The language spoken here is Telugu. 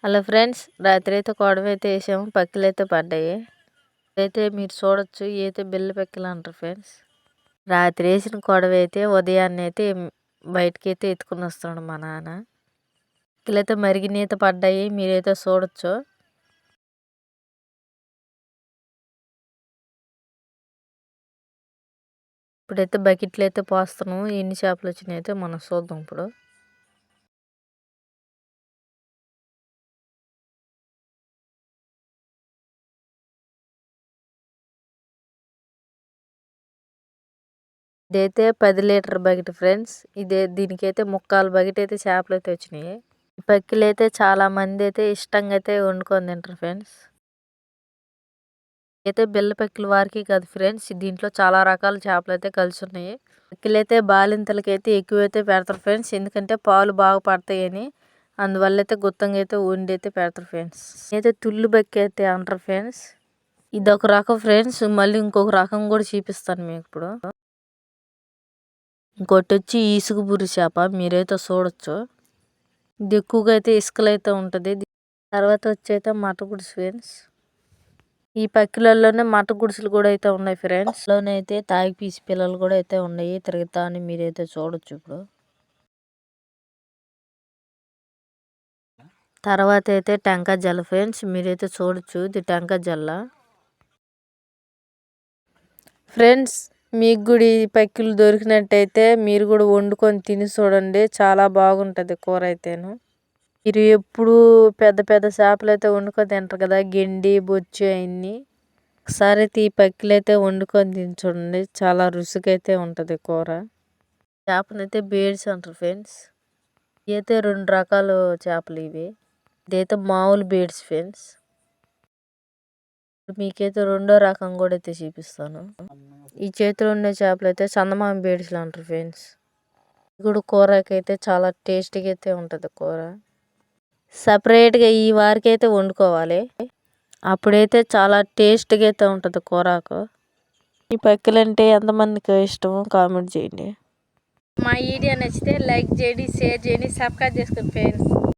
హలో ఫ్రెండ్స్, రాత్రి అయితే కొడవైతే వేసాము, పక్కిలైతే పడ్డాయి. అయితే మీరు చూడొచ్చు, అయితే బిల్ల పక్కిలు అంటారు ఫ్రెండ్స్. రాత్రి వేసిన కొడవైతే ఉదయాన్నే అయితే బయటకి అయితే ఎత్తుకుని వస్తున్నాడు మా నాన్న. పక్కిలైతే మరిగినైతే పడ్డాయి, మీరైతే చూడొచ్చు. ఇప్పుడైతే బకెట్లు అయితే పోస్తున్నాము. ఎన్ని చేపలు వచ్చినాయి అయితే మనం చూద్దాం ఇప్పుడు. ఇదైతే 10 లీటర్ బకెట్ ఫ్రెండ్స్. దీనికైతే 3/4 బకెట్ అయితే చేపలు అయితే వచ్చినాయి. ఈ పక్కిలు అయితే చాలా మంది అయితే ఇష్టంగా అయితే వండుకొని తింటారు ఫ్రెండ్స్. అయితే బిల్ల పక్కిల వారికి కాదు ఫ్రెండ్స్, దీంట్లో చాలా రకాల చేపలు అయితే కలిసి ఉన్నాయి. పక్కిలైతే బాలింతలకైతే ఎక్కువైతే పెడతారు ఫ్రెండ్స్, ఎందుకంటే పాలు బాగా పడతాయని. అందువల్ల అయితే గుత్తంగా అయితే వండి అయితే పెడతారు ఫ్రెండ్స్. అయితే తుల్లు బక్కి అయితే అంటారు ఫ్రెండ్స్. ఇదొక రకం ఫ్రెండ్స్, మళ్ళీ ఇంకొక రకం కూడా చూపిస్తాను మీకు ఇప్పుడు. ఇంకోటి వచ్చి ఇసుక బురి చేప, మీరైతే చూడొచ్చు. ఇది ఎక్కువగా అయితే ఇసుకలు అయితే ఉంటుంది. తర్వాత వచ్చి అయితే మట గుడిసు ఫ్రెండ్స్. ఈ పక్కిలలోనే మట గుడిసెలు కూడా అయితే ఉన్నాయి ఫ్రెండ్స్. లోనే అయితే తాగి పీసి పిల్లలు కూడా అయితే ఉన్నాయి తిరుగుతా అని మీరైతే చూడొచ్చు ఇప్పుడు. తర్వాత అయితే టెంకాయ జల్ల ఫ్రెండ్స్, మీరైతే చూడొచ్చు. ఇది టెంకాయ జల్ల ఫ్రెండ్స్. మీకు కూడా ఈ పక్కిలు దొరికినట్టయితే మీరు కూడా వండుకొని తిని చూడండి, చాలా బాగుంటుంది కూర అయితేను. మీరు ఎప్పుడు పెద్ద పెద్ద చేపలు అయితే వండుకొని తింటారు కదా, గెండి బొచ్చు అవన్నీ. ఒకసారి అయితే ఈ పక్కిలు అయితే వండుకొని తిని చూడండి, చాలా రుచిగా అయితే ఉంటుంది కూర. చేపనైతే బేడ్స్ అంటారు ఫ్రెండ్స్. ఇవైతే 2 రకాల చేపలు ఇవి. ఇదైతే మామూలు బేడ్స్ ఫ్రెండ్స్. మీకైతే రెండో రకం కూడా అయితే చూపిస్తాను. ఈ చేతిలో ఉండే చేపలు అయితే చందమామ బేడ్స్లు అంటారు ఫ్రెండ్స్. ఇప్పుడు కూరకైతే చాలా టేస్టీగా అయితే ఉంటుంది కూర. సపరేట్గా ఈ వారికి అయితే వండుకోవాలి, అప్పుడైతే చాలా టేస్ట్గా అయితే ఉంటుంది కూరకు. ఈ పక్కిలంటే ఎంతమందికి ఇష్టమో కామెంట్ చేయండి. మా వీడియో నచ్చితే లైక్ చేయండి, షేర్ చేయండి, సబ్స్క్రైబ్ చేసుకోండి ఫ్రెండ్స్.